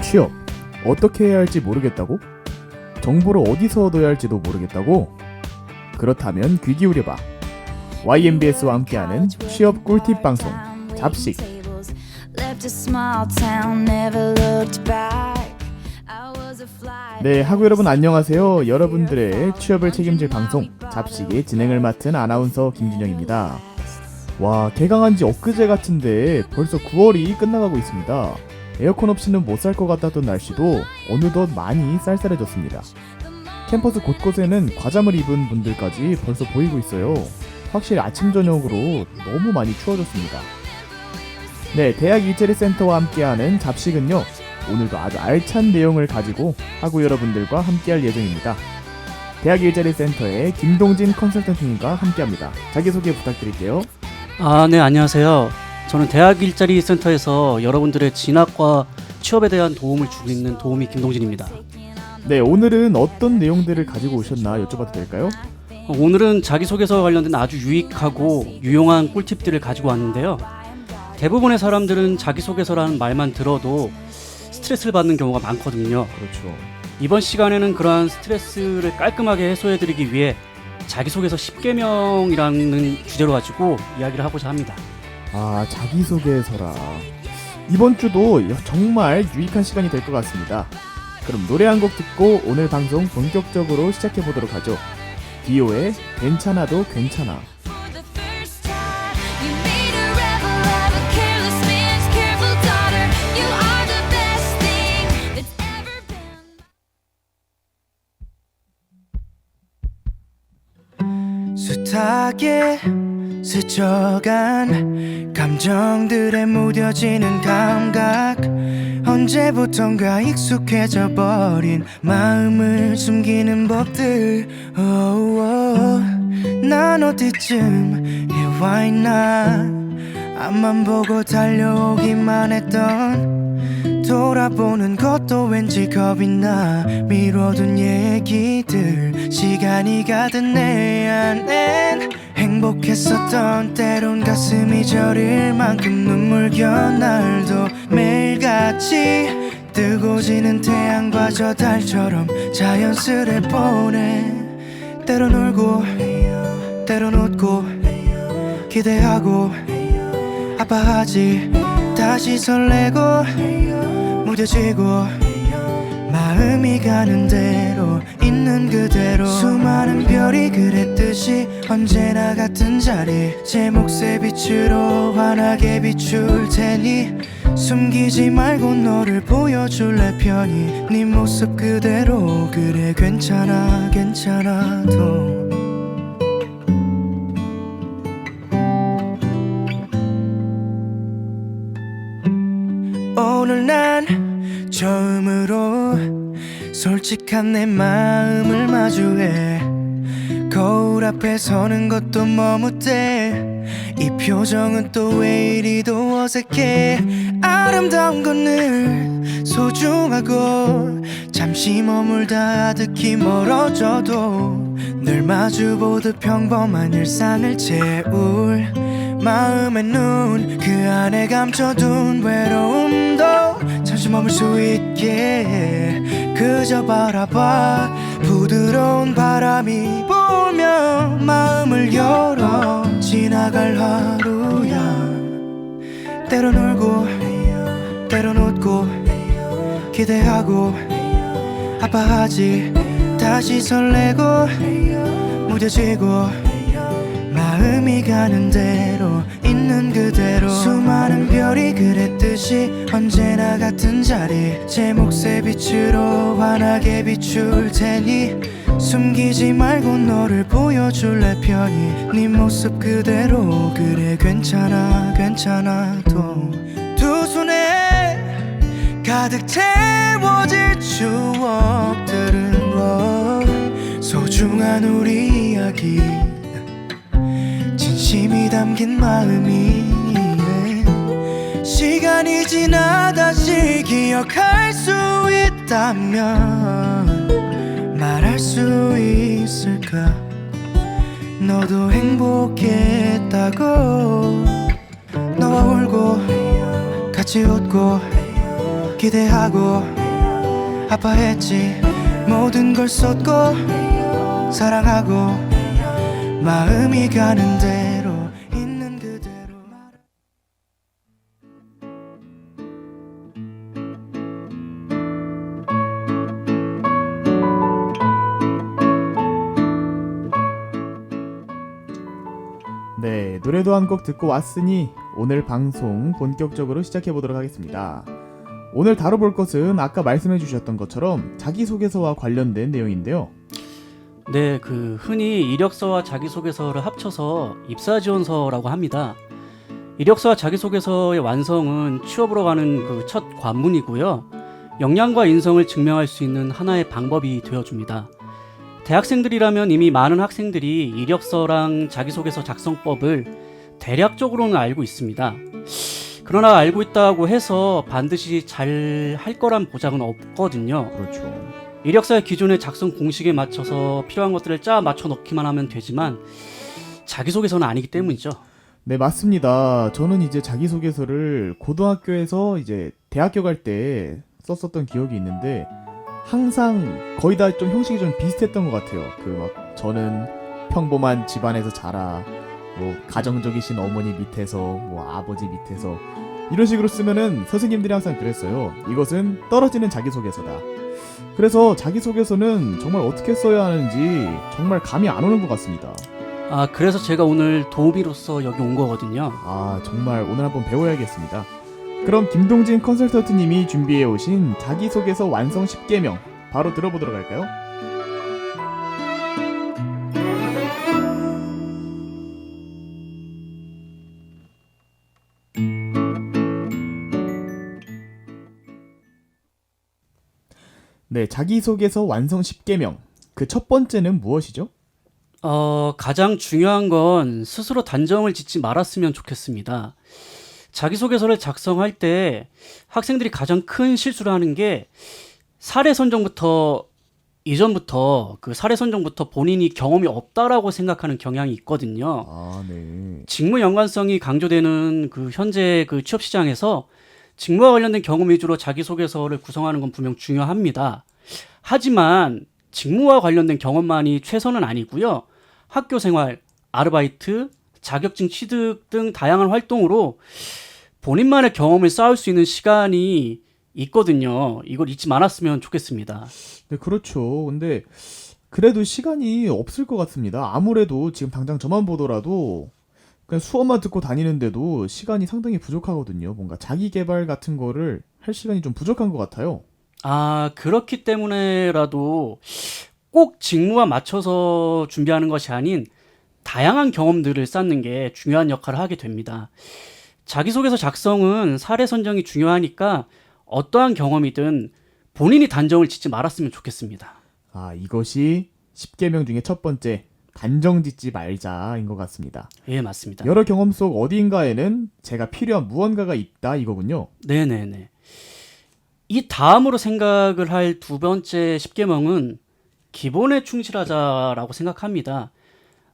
취업 어떻게 해야 할지 모르겠다고? 정보를 어디서 얻어야 할지도 모르겠다고? 그렇다면 귀 기울여봐. YMBS와 함께하는 취업 꿀팁 방송 잡식. 네, 학우 여러분 안녕하세요. 여러분들의 취업을 책임질 방송 잡식의 진행을 맡은 아나운서 김준영입니다. 와, 개강한 지 엊그제 같은데 벌써 9월이 끝나가고 있습니다. 에어컨 없이는 못 살 것 같았던 날씨도 어느덧 많이 쌀쌀해졌습니다. 캠퍼스 곳곳에는 과잠을 입은 분들까지 벌써 보이고 있어요. 확실히 아침 저녁으로 너무 많이 추워졌습니다. 네, 대학 일자리 센터와 함께하는 잡식은요, 오늘도 아주 알찬 내용을 가지고 학우 여러분들과 함께할 예정입니다. 대학 일자리 센터의 김동진 컨설턴트님과 함께합니다. 자기소개 부탁드릴게요. 네, 안녕하세요. 저는 대학 일자리 센터에서 여러분들의 진학과 취업에 대한 도움을 주고 있는 도우미 김동진입니다. 네, 오늘은 어떤 내용들을 가지고 오셨나 여쭤봐도 될까요? 오늘은 자기소개서 관련된 아주 유익하고 유용한 꿀팁들을 가지고 왔는데요. 대부분의 사람들은 자기소개서라는 말만 들어도 스트레스를 받는 경우가 많거든요. 그렇죠. 이번 시간에는 그러한 스트레스를 깔끔하게 해소해드리기 위해 자기소개서 10개명이라는 주제로 가지고 이야기를 하고자 합니다. 자기소개서라. 이번 주도 정말 유익한 시간이 될 것 같습니다. 그럼 노래 한 곡 듣고 오늘 방송 본격적으로 시작해보도록 하죠. 디오의 괜찮아도 괜찮아. 숱하게 스쳐간 감정들에 무뎌지는 감각, 언제부턴가 익숙해져 버린 마음을 숨기는 법들. 난 어디쯤 와 있나, 앞만 보고 달려오기만 했던, 돌아보는 것도 왠지 겁이 나. 미뤄둔 얘기들, 시간이 가든 내 안엔 행복했었던, 때론 가슴이 저릴 만큼 눈물겨운 날도 매일같이 뜨고 지는 태양과 저 달처럼 자연스레 보내. 때론 울고 때론 웃고 기대하고 아파하지, 다시 설레고 무뎌지고, 마음이 가는 대로 있는 그대로. 수많은 별이 그랬듯이 언제나 같은 자리, 제 몫의 빛으로 환하게 비출 테니 숨기지 말고 너를 보여줄래 편히. 네 모습 그대로, 그래 괜찮아 괜찮아도. 오늘 난 처음으로 솔직한 내 마음을 마주해. 거울 앞에 서는 것도 머뭇대. 이 표정은 또 왜 이리도 어색해. 아름다운 건 늘 소중하고, 잠시 머물다 아득히 멀어져도 늘 마주보듯 평범한 일상을 채울 마음의 눈, 그 안에 감춰둔 외로움도 잠시 머물 수 있게 그저 바라봐. 부드러운 바람이 불며 마음을 열어 지나갈 하루야. 때론 울고 때론 웃고 기대하고 아파하지, 다시 설레고 무뎌지고, 마음이 가는 대로 있는 그대로. 수많은 별이 그랬듯이 언제나 같은 자리, 제 몫의 빛으로 환하게 비출 테니 숨기지 말고 너를 보여줄래 편히. 네 모습 그대로, 그래 괜찮아 괜찮아도. 두 손에 가득 채워질 추억들은 소중한 우리 이야기, 진심이 담긴 마음이. 시간이 지나 다시 기억할 수 있다면 말할 수 있을까. 너도 행복했다고. 너와 울고 같이 웃고 기대하고 아파했지. 모든 걸 쏟고 사랑하고 마음이 가는 대로 있는 그대로. 네, 노래도 한 곡 듣고 왔으니 오늘 방송 본격적으로 시작해 보도록 하겠습니다. 오늘 다뤄볼 것은 아까 말씀해 주셨던 것처럼 자기소개서와 관련된 내용인데요. 네, 흔히 이력서와 자기소개서를 합쳐서 입사지원서라고 합니다. 이력서와 자기소개서의 완성은 취업으로 가는 그 첫 관문이고요. 역량과 인성을 증명할 수 있는 하나의 방법이 되어줍니다. 대학생들이라면 이미 많은 학생들이 이력서랑 자기소개서 작성법을 대략적으로는 알고 있습니다. 그러나 알고 있다고 해서 반드시 잘 할 거란 보장은 없거든요. 그렇죠. 이력서의 기존의 작성 공식에 맞춰서 필요한 것들을 짜 맞춰 넣기만 하면 되지만 자기소개서는 아니기 때문이죠. 네, 맞습니다. 저는 이제 자기소개서를 고등학교에서 이제 대학교 갈 때 썼었던 기억이 있는데 항상 거의 다 좀 형식이 좀 비슷했던 것 같아요. 저는 평범한 집안에서 자라, 뭐 가정적이신 어머니 밑에서, 뭐 아버지 밑에서 이런 식으로 쓰면은 선생님들이 항상 그랬어요. 이것은 떨어지는 자기소개서다. 그래서 자기소개서는 정말 어떻게 써야 하는지 정말 감이 안 오는 것 같습니다. 그래서 제가 오늘 도우미로서 여기 온 거거든요. 정말 오늘 한번 배워야겠습니다. 그럼 김동진 컨설턴트님이 준비해 오신 자기소개서 완성 10계명 바로 들어보도록 할까요? 네, 자기소개서 완성 10계명. 그 첫 번째는 무엇이죠? 가장 중요한 건 스스로 단정을 짓지 말았으면 좋겠습니다. 자기소개서를 작성할 때 학생들이 가장 큰 실수를 하는 게 사례 선정부터 이전부터 그 사례 선정부터 본인이 경험이 없다라고 생각하는 경향이 있거든요. 네. 직무 연관성이 강조되는 현재 취업 시장에서 직무와 관련된 경험 위주로 자기소개서를 구성하는 건 분명 중요합니다. 하지만 직무와 관련된 경험만이 최선은 아니고요. 학교 생활, 아르바이트, 자격증 취득 등 다양한 활동으로 본인만의 경험을 쌓을 수 있는 시간이 있거든요. 이걸 잊지 말았으면 좋겠습니다. 네, 그렇죠. 근데 그래도 시간이 없을 것 같습니다. 아무래도 지금 당장 저만 보더라도 그냥 수업만 듣고 다니는데도 시간이 상당히 부족하거든요. 뭔가 자기 개발 같은 거를 할 시간이 좀 부족한 것 같아요. 그렇기 때문에라도 꼭 직무와 맞춰서 준비하는 것이 아닌 다양한 경험들을 쌓는 게 중요한 역할을 하게 됩니다. 자기소개서 작성은 사례 선정이 중요하니까 어떠한 경험이든 본인이 단정을 짓지 말았으면 좋겠습니다. 이것이 10계명 중에 첫 번째, 단정 짓지 말자인 것 같습니다. 예, 맞습니다. 여러 경험 속 어디인가에는 제가 필요한 무언가가 있다 이거군요. 네네네. 이 다음으로 생각을 할 두 번째 10계명은 기본에 충실하자라고 생각합니다.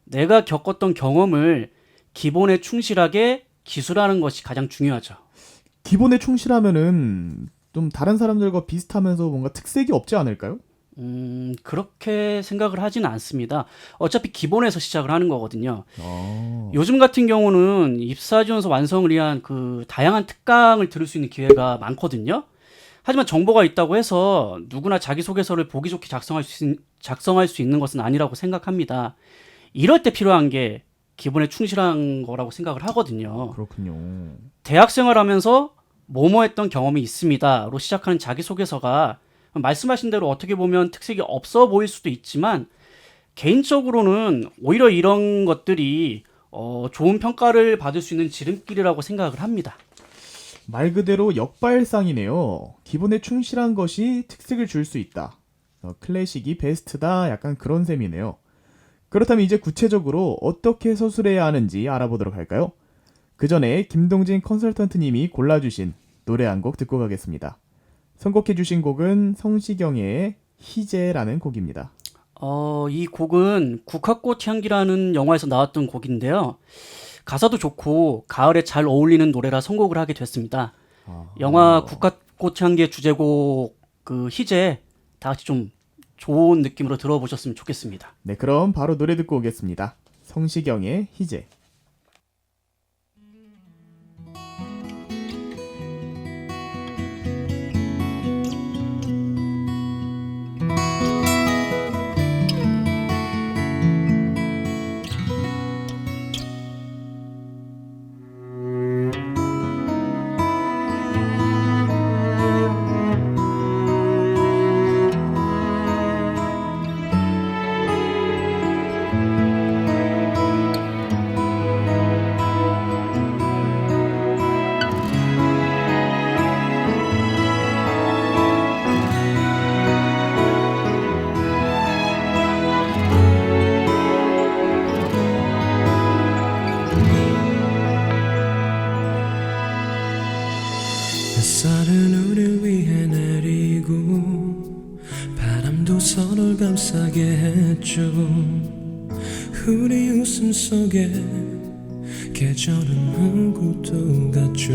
내가 겪었던 경험을 기본에 충실하게 기술하는 것이 가장 중요하죠. 기본에 충실하면은 좀 다른 사람들과 비슷하면서 뭔가 특색이 없지 않을까요? 그렇게 생각을 하지는 않습니다. 어차피 기본에서 시작을 하는 거거든요. 요즘 같은 경우는 입사지원서 완성을 위한 다양한 특강을 들을 수 있는 기회가 많거든요. 하지만 정보가 있다고 해서 누구나 자기소개서를 보기 좋게 작성할 수 있는 것은 아니라고 생각합니다. 이럴 때 필요한 게 기본에 충실한 거라고 생각을 하거든요. 그렇군요. 대학생활하면서 뭐뭐 했던 경험이 있습니다로 시작하는 자기소개서가 말씀하신 대로 어떻게 보면 특색이 없어 보일 수도 있지만 개인적으로는 오히려 이런 것들이 좋은 평가를 받을 수 있는 지름길이라고 생각을 합니다. 말 그대로 역발상이네요. 기본에 충실한 것이 특색을 줄 수 있다. 클래식이 베스트다. 약간 그런 셈이네요. 그렇다면 이제 구체적으로 어떻게 서술해야 하는지 알아보도록 할까요? 그 전에 김동진 컨설턴트님이 골라주신 노래 한 곡 듣고 가겠습니다. 선곡해주신 곡은 성시경의 희재라는 곡입니다. 이 곡은 국화꽃 향기라는 영화에서 나왔던 곡인데요. 가사도 좋고 가을에 잘 어울리는 노래라 선곡을 하게 됐습니다. 영화 국화꽃 꽃향기의 주제곡 그 희재 다 같이 좀 좋은 느낌으로 들어보셨으면 좋겠습니다. 네, 그럼 바로 노래 듣고 오겠습니다. 성시경의 희재. 햇살은 우릴 위해 내리고 바람도 서로를 감싸게 했죠. 우리 웃음 속에 계절은 오고도 갔죠.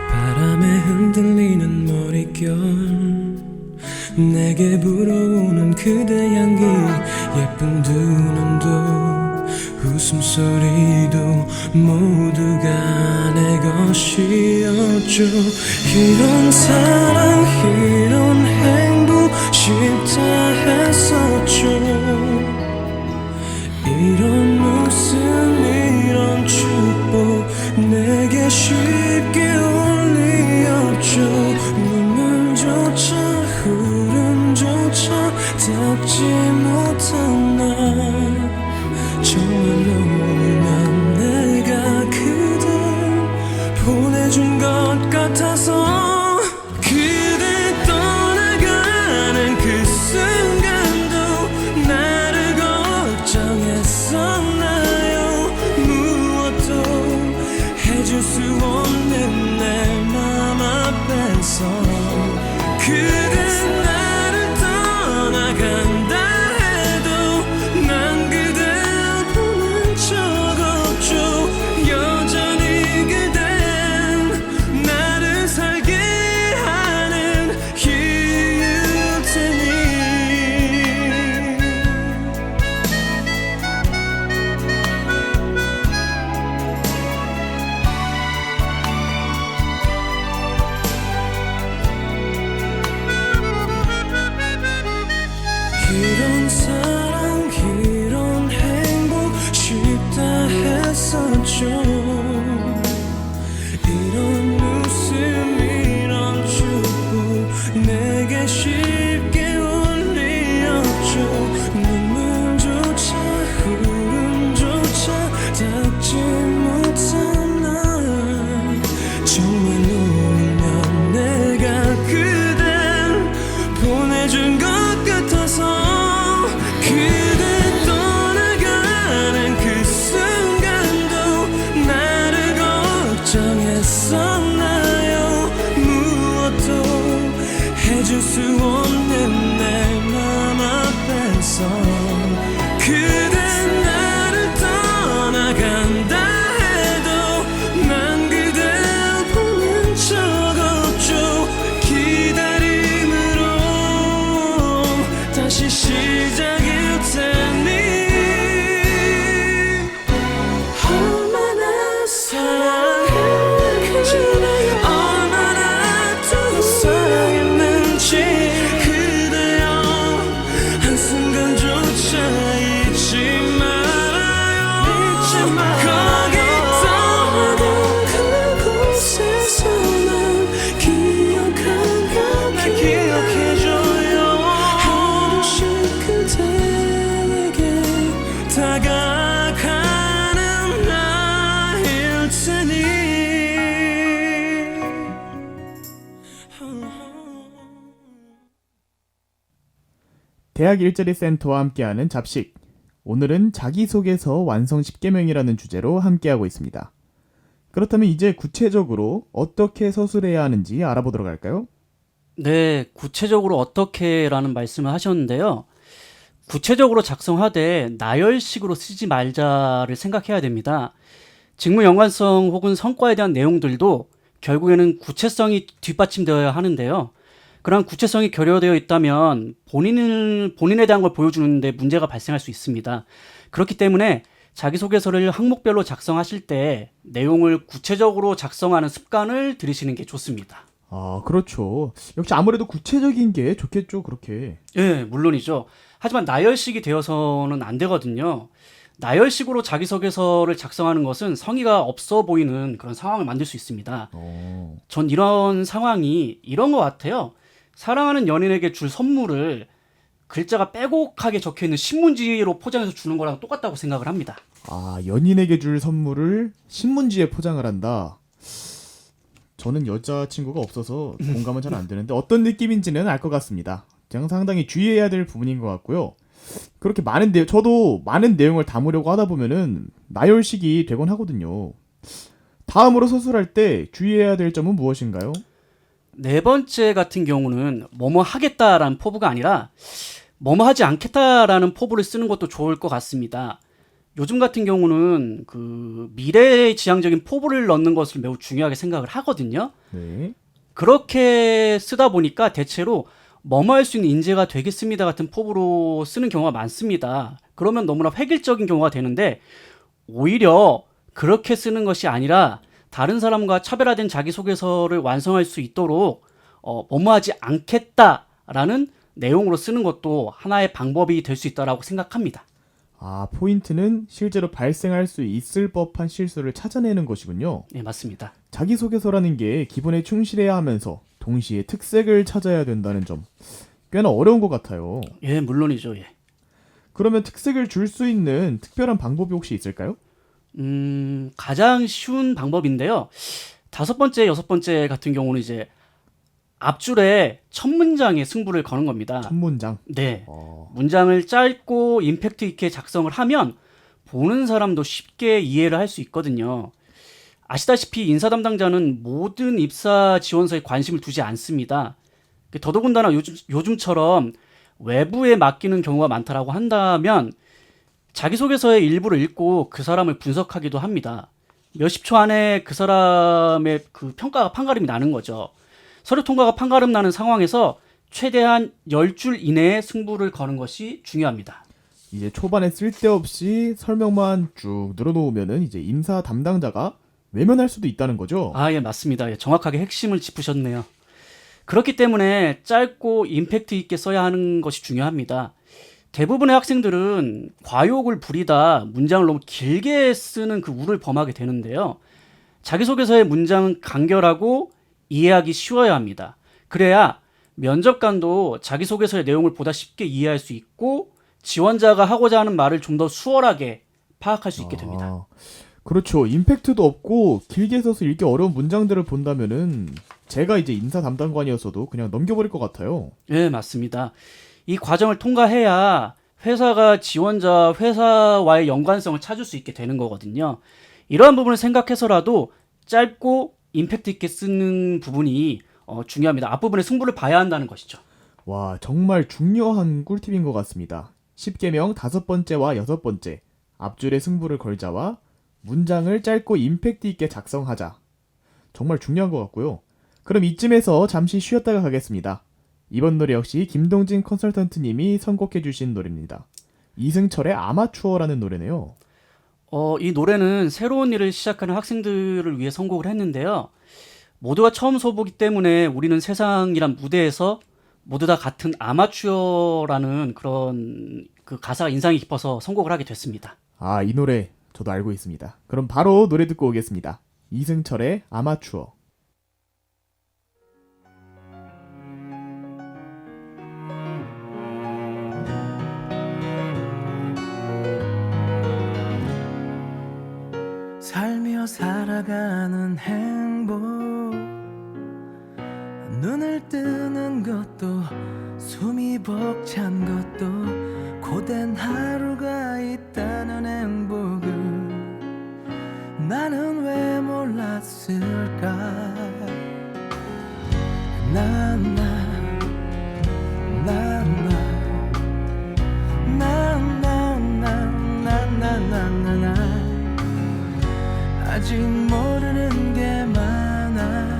바람에 흔들리는 머릿결 내게 불어오는 그대 향기 예쁜 두 눈도 웃음소리도 모두가 내 것이었죠. 이런 사랑 이런 행복 싫다 했었죠. 이런 웃음 이런 축복 내게 쉽게 올 리 없죠. 눈물조차 흐름조차 닿지 못한 날 정말로 울면 내가 그댈 보내준 것 같아서 그대 떠나가는 그 순간도 나를 걱정했었나요. 무엇도 해줄 수 없는 내 맘 앞에서 그대 나를 떠나간다 해도 난 그댈 보낸 적 없죠. 여전히 그댄 나를 살게 하는 이유일 테니. 이런 사랑 이런 행복 쉽다 했었죠. 이런 웃음 이런 축복 내게 쉽게 올 리 없죠. 눈물조차 흐름조차 닿지 못한 날 정말로 울면 내가 그댈 보내준 것 같아서 그대 떠나가는 그 순간도 나를 걱정했었나요. 무엇도 해줄 수 없는 내 맘 앞에서 그대 나를 떠나간다 해도 난 그댈 보낸 적 없죠. 기다림으로 다시 시작일 테니. 얼마나 사랑했는지 얼마나 또 사랑했는지 그대여 한순간조차 잊지 말아요. 거기 떠나던 그곳에서만 기억한다. 날 기억해줘요. 하루씩 그대에게 다가가는 나일 테니. 대학 일자리 센터와 함께하는 잡식. 오늘은 자기소개서 완성 10계명이라는 주제로 함께하고 있습니다. 그렇다면 이제 구체적으로 어떻게 서술해야 하는지 알아보도록 할까요? 네, 구체적으로 어떻게라는 말씀을 하셨는데요. 구체적으로 작성하되 나열식으로 쓰지 말자를 생각해야 됩니다. 직무 연관성 혹은 성과에 대한 내용들도 결국에는 구체성이 뒷받침되어야 하는데요. 그런 구체성이 결여되어 있다면 본인에 대한 걸 보여주는데 문제가 발생할 수 있습니다. 그렇기 때문에 자기소개서를 항목별로 작성하실 때 내용을 구체적으로 작성하는 습관을 들이시는 게 좋습니다. 아, 그렇죠. 역시 아무래도 구체적인 게 좋겠죠, 그렇게. 예, 물론이죠. 하지만 나열식이 되어서는 안 되거든요. 나열식으로 자기소개서를 작성하는 것은 성의가 없어 보이는 그런 상황을 만들 수 있습니다. 전 이런 상황이 이런 것 같아요. 사랑하는 연인에게 줄 선물을 글자가 빼곡하게 적혀있는 신문지로 포장해서 주는 거랑 똑같다고 생각을 합니다. 아, 연인에게 줄 선물을 신문지에 포장을 한다. 저는 여자친구가 없어서 공감은 잘 안 되는데 어떤 느낌인지는 알 것 같습니다. 그냥 상당히 주의해야 될 부분인 것 같고요. 그렇게 저도 많은 내용을 담으려고 하다 보면은 나열식이 되곤 하거든요. 다음으로 서술할 때 주의해야 될 점은 무엇인가요? 네 번째 같은 경우는 뭐뭐 하겠다라는 포부가 아니라 뭐뭐 하지 않겠다라는 포부를 쓰는 것도 좋을 것 같습니다. 요즘 같은 경우는 그 미래지향적인 포부를 넣는 것을 매우 중요하게 생각을 하거든요. 네. 그렇게 쓰다 보니까 대체로 뭐뭐 할 수 있는 인재가 되겠습니다 같은 포부로 쓰는 경우가 많습니다. 그러면 너무나 획일적인 경우가 되는데 오히려 그렇게 쓰는 것이 아니라 다른 사람과 차별화된 자기소개서를 완성할 수 있도록 뭐뭐 하지 않겠다라는 내용으로 쓰는 것도 하나의 방법이 될 수 있다고 생각합니다. 아, 포인트는 실제로 발생할 수 있을 법한 실수를 찾아내는 것이군요. 네, 맞습니다. 자기소개서라는 게 기본에 충실해야 하면서 동시에 특색을 찾아야 된다는 점 꽤나 어려운 것 같아요. 예, 물론이죠. 예. 그러면 특색을 줄 수 있는 특별한 방법이 혹시 있을까요? 가장 쉬운 방법인데요. 5번째, 6번째 같은 경우는 이제 앞줄에 첫 문장에 승부를 거는 겁니다. 첫 문장. 네. 문장을 짧고 임팩트 있게 작성을 하면 보는 사람도 쉽게 이해를 할 수 있거든요. 아시다시피 인사 담당자는 모든 입사 지원서에 관심을 두지 않습니다. 더더군다나 요즘처럼 외부에 맡기는 경우가 많다라고 한다면 자기소개서의 일부를 읽고 그 사람을 분석하기도 합니다. 몇십 초 안에 그 사람의 그 평가가 판가름이 나는 거죠. 서류 통과가 판가름 나는 상황에서 최대한 10줄 이내에 승부를 거는 것이 중요합니다. 이제 초반에 쓸데없이 설명만 쭉 늘어놓으면은 이제 임사 담당자가 외면할 수도 있다는 거죠. 아, 예, 맞습니다. 예, 정확하게 핵심을 짚으셨네요. 그렇기 때문에 짧고 임팩트 있게 써야 하는 것이 중요합니다. 대부분의 학생들은 과욕을 부리다 문장을 너무 길게 쓰는 그 우를 범하게 되는데요. 자기소개서의 문장은 간결하고 이해하기 쉬워야 합니다. 그래야 면접관도 자기소개서의 내용을 보다 쉽게 이해할 수 있고 지원자가 하고자 하는 말을 좀 더 수월하게 파악할 수 있게 됩니다. 그렇죠. 임팩트도 없고 길게 써서 읽기 어려운 문장들을 본다면은 제가 이제 인사 담당관이었어도 그냥 넘겨버릴 것 같아요. 네, 맞습니다. 이 과정을 통과해야 회사가 회사와의 연관성을 찾을 수 있게 되는 거거든요. 이러한 부분을 생각해서라도 짧고 임팩트 있게 쓰는 부분이 중요합니다. 앞부분에 승부를 봐야 한다는 것이죠. 와, 정말 중요한 꿀팁인 것 같습니다. 10계명 5번째와 6번째 앞줄에 승부를 걸자와 문장을 짧고 임팩트 있게 작성하자. 정말 중요한 것 같고요. 그럼 이쯤에서 잠시 쉬었다가 가겠습니다. 이번 노래 역시 김동진 컨설턴트님이 선곡해주신 노래입니다. 이승철의 아마추어라는 노래네요. 이 노래는 새로운 일을 시작하는 학생들을 위해 선곡을 했는데요. 모두가 처음 서보기 때문에 우리는 세상이란 무대에서 모두 다 같은 아마추어라는 그런 그 가사가 인상이 깊어서 선곡을 하게 됐습니다. 아, 이 노래 저도 알고 있습니다. 그럼 바로 노래 듣고 오겠습니다. 이승철의 아마추어. 살며 살아가는 행복 눈을 뜨는 것도 숨이 벅찬 것도 고된 하루가 있다는 행복을 나는 왜 몰랐을까 아직 모르는 게 많아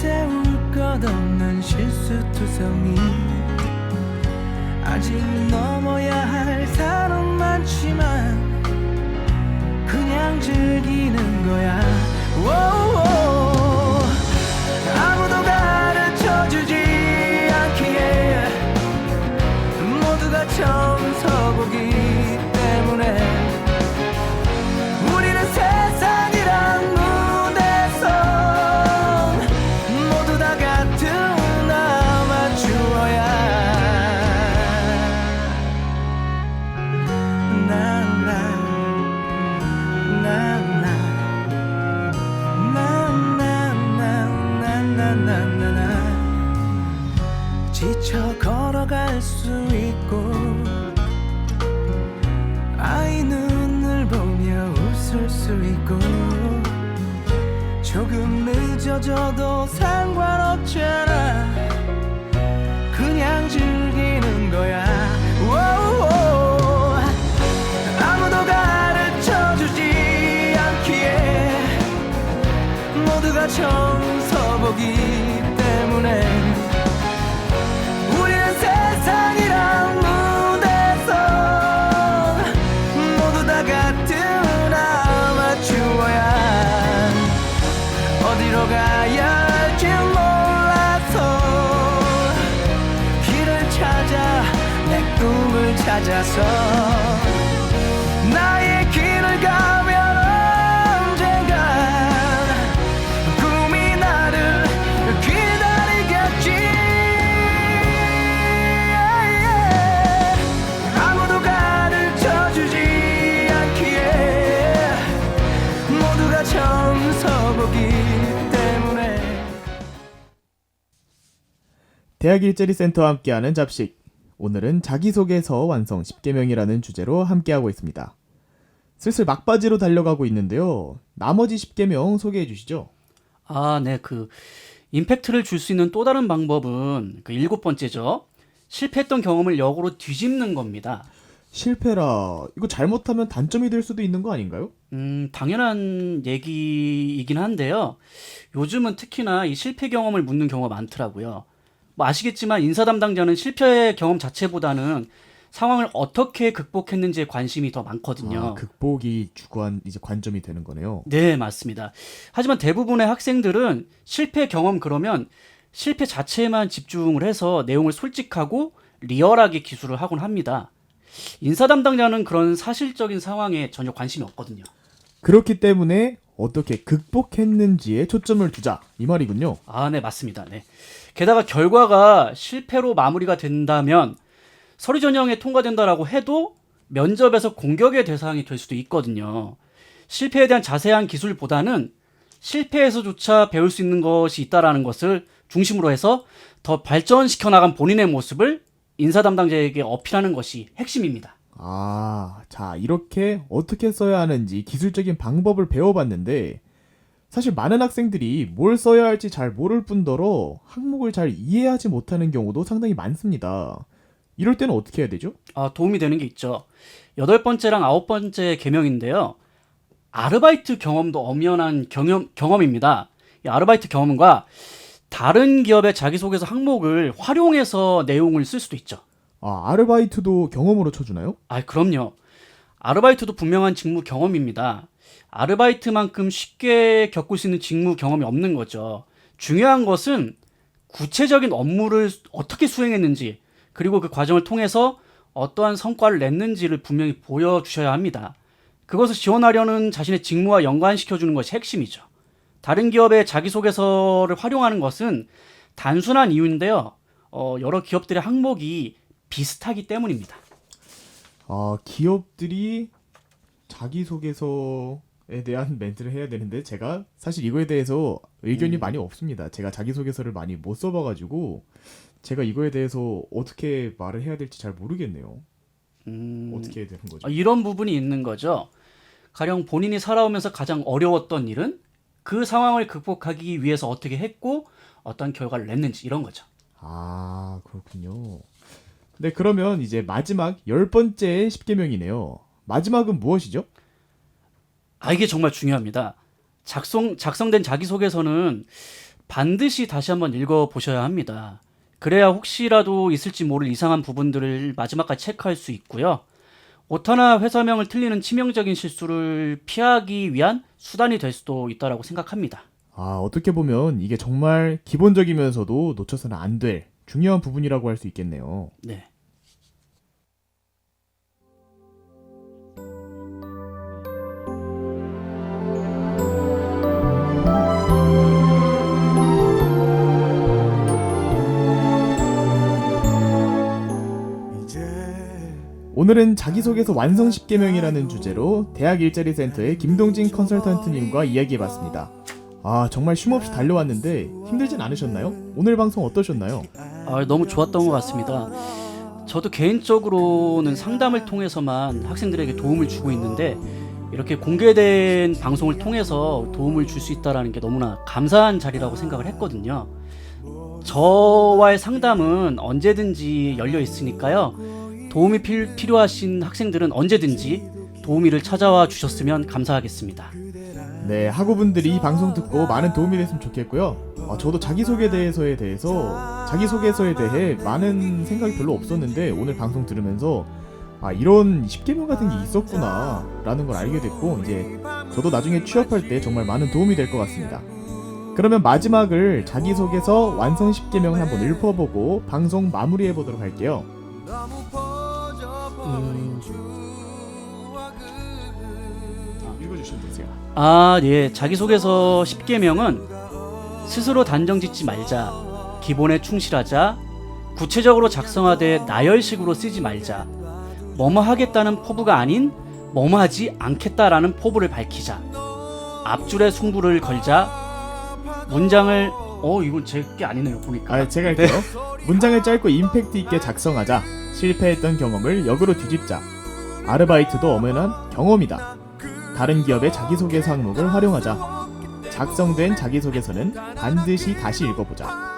세울 것 없는 실수투성이 아직 넘어야 할 산은 많지만 그냥 즐기는 거야. 오오. 아무도 가르쳐주지 않기에 모두가 처음 서보기 때문에 우리는 세상이란 무대선 모두 다 같은 아마추어야. 지쳐 걸어갈 수 있고 아이 눈을 보며 웃을 수 있고 조금 늦어져도 상관없잖아. 그냥 즐기는 거야. 오오. 아무도 가르쳐주지 않기에 모두가 처음 서보기 때문에 우리는 세상이란 무대선 모두 다 같은 아마추어야. 어디로 가야 할지 몰라서 길을 찾아 내 꿈을 찾아서 나의 길을 가면 언젠간 꿈이 나를 기다리겠지. 아무도 가르쳐주지 않기에 모두가 처음 서보기 때문에. 대학 일자리 센터와 함께하는 잡식. 오늘은 자기소개서 완성 10개명이라는 주제로 함께하고 있습니다. 슬슬 막바지로 달려가고 있는데요. 나머지 10개명 소개해 주시죠. 아, 네. 임팩트를 줄 수 있는 또 다른 방법은 일곱 번째죠. 실패했던 경험을 역으로 뒤집는 겁니다. 실패라. 이거 잘못하면 단점이 될 수도 있는 거 아닌가요? 당연한 얘기이긴 한데요. 요즘은 특히나 이 실패 경험을 묻는 경우가 많더라고요. 뭐 아시겠지만 인사 담당자는 실패 경험 자체보다는 상황을 어떻게 극복했는지에 관심이 더 많거든요. 극복이 주관 이제 관점이 되는 거네요. 네, 맞습니다. 하지만 대부분의 학생들은 실패 경험 그러면 실패 자체에만 집중을 해서 내용을 솔직하고 리얼하게 기술을 하곤 합니다. 인사 담당자는 그런 사실적인 상황에 전혀 관심이 없거든요. 그렇기 때문에 어떻게 극복했는지에 초점을 두자 이 말이군요. 아, 네, 맞습니다. 네. 게다가 결과가 실패로 마무리가 된다면 서류 전형에 통과된다라고 해도 면접에서 공격의 대상이 될 수도 있거든요. 실패에 대한 자세한 기술보다는 실패에서조차 배울 수 있는 것이 있다라는 것을 중심으로 해서 더 발전시켜 나간 본인의 모습을 인사 담당자에게 어필하는 것이 핵심입니다. 자, 이렇게 어떻게 써야 하는지 기술적인 방법을 배워봤는데 사실 많은 학생들이 뭘 써야 할지 잘 모를 뿐더러 항목을 잘 이해하지 못하는 경우도 상당히 많습니다. 이럴 때는 어떻게 해야 되죠? 도움이 되는 게 있죠. 8번째랑 9번째 개명인데요. 아르바이트 경험도 엄연한 경험입니다. 이 아르바이트 경험과 다른 기업의 자기소개서 항목을 활용해서 내용을 쓸 수도 있죠. 아르바이트도 경험으로 쳐주나요? 그럼요. 아르바이트도 분명한 직무 경험입니다. 아르바이트만큼 쉽게 겪을 수 있는 직무 경험이 없는 거죠. 중요한 것은 구체적인 업무를 어떻게 수행했는지, 그리고 그 과정을 통해서 어떠한 성과를 냈는지를 분명히 보여주셔야 합니다. 그것을 지원하려는 자신의 직무와 연관시켜주는 것이 핵심이죠. 다른 기업의 자기소개서를 활용하는 것은 단순한 이유인데요. 여러 기업들의 항목이 비슷하기 때문입니다. 기업들이 자기소개서에 대한 멘트를 해야 되는데 제가 사실 이거에 대해서 의견이 많이 없습니다. 제가 자기소개서를 많이 못 써봐가지고 제가 이거에 대해서 어떻게 말을 해야 될지 잘 모르겠네요. 어떻게 해야 되는 거죠? 이런 부분이 있는 거죠. 가령 본인이 살아오면서 가장 어려웠던 일은 그 상황을 극복하기 위해서 어떻게 했고 어떤 결과를 냈는지 이런 거죠. 그렇군요. 네, 그러면 이제 마지막 10번째 10개명이네요. 마지막은 무엇이죠? 이게 정말 중요합니다. 작성된 자기소개서는 반드시 다시 한번 읽어보셔야 합니다. 그래야 혹시라도 있을지 모를 이상한 부분들을 마지막까지 체크할 수 있고요. 오타나 회사명을 틀리는 치명적인 실수를 피하기 위한 수단이 될 수도 있다고 생각합니다. 아, 어떻게 보면 이게 정말 기본적이면서도 놓쳐서는 안 될 중요한 부분이라고 할 수 있겠네요. 네. 오늘은 자기소개서 완성 10개명이라는 주제로 대학 일자리 센터의 김동진 컨설턴트님과 이야기해봤습니다. 아, 정말 쉼없이 달려왔는데 힘들진 않으셨나요? 오늘 방송 어떠셨나요? 너무 좋았던 것 같습니다. 저도 개인적으로는 상담을 통해서만 학생들에게 도움을 주고 있는데 이렇게 공개된 방송을 통해서 도움을 줄 수 있다는 게 너무나 감사한 자리라고 생각을 했거든요. 저와의 상담은 언제든지 열려 있으니까요. 도움이 필요하신 학생들은 언제든지 도우미를 찾아와 주셨으면 감사하겠습니다. 네, 학우분들이 이 방송 듣고 많은 도움이 됐으면 좋겠고요. 저도 자기소개서에 대해 많은 생각이 별로 없었는데 오늘 방송 들으면서 이런 10개명 같은 게 있었구나 라는 걸 알게 됐고, 이제 저도 나중에 취업할 때 정말 많은 도움이 될 것 같습니다. 그러면 마지막을 자기소개서 완성 10개명을 한번 읊어보고 방송 마무리해보도록 할게요. 읽어주시면 되세요. 예. 자기소개서 10개명은 스스로 단정 짓지 말자, 기본에 충실하자, 구체적으로 작성하되 나열식으로 쓰지 말자, 뭐뭐 하겠다는 포부가 아닌 뭐뭐 하지 않겠다라는 포부를 밝히자, 앞줄에 승부를 걸자, 문장을 이건 제 게 아니네요 보니까. 제가 할게요. 문장을 짧고 임팩트 있게 작성하자. 실패했던 경험을 역으로 뒤집자. 아르바이트도 엄연한 경험이다. 다른 기업의 자기소개서 항목을 활용하자. 작성된 자기소개서는 반드시 다시 읽어보자.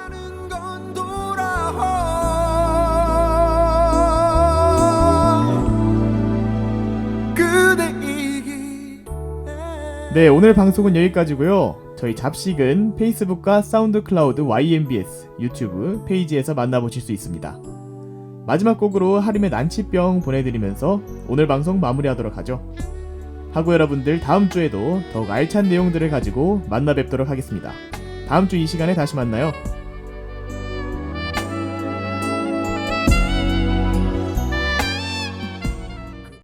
네, 오늘 방송은 여기까지고요. 저희 잡식은 페이스북과 사운드 클라우드 YMBS 유튜브 페이지에서 만나보실 수 있습니다. 마지막 곡으로 하림의 난치병 보내드리면서 오늘 방송 마무리하도록 하죠. 하고 여러분들 다음 주에도 더욱 알찬 내용들을 가지고 만나 뵙도록 하겠습니다. 다음 주 이 시간에 다시 만나요.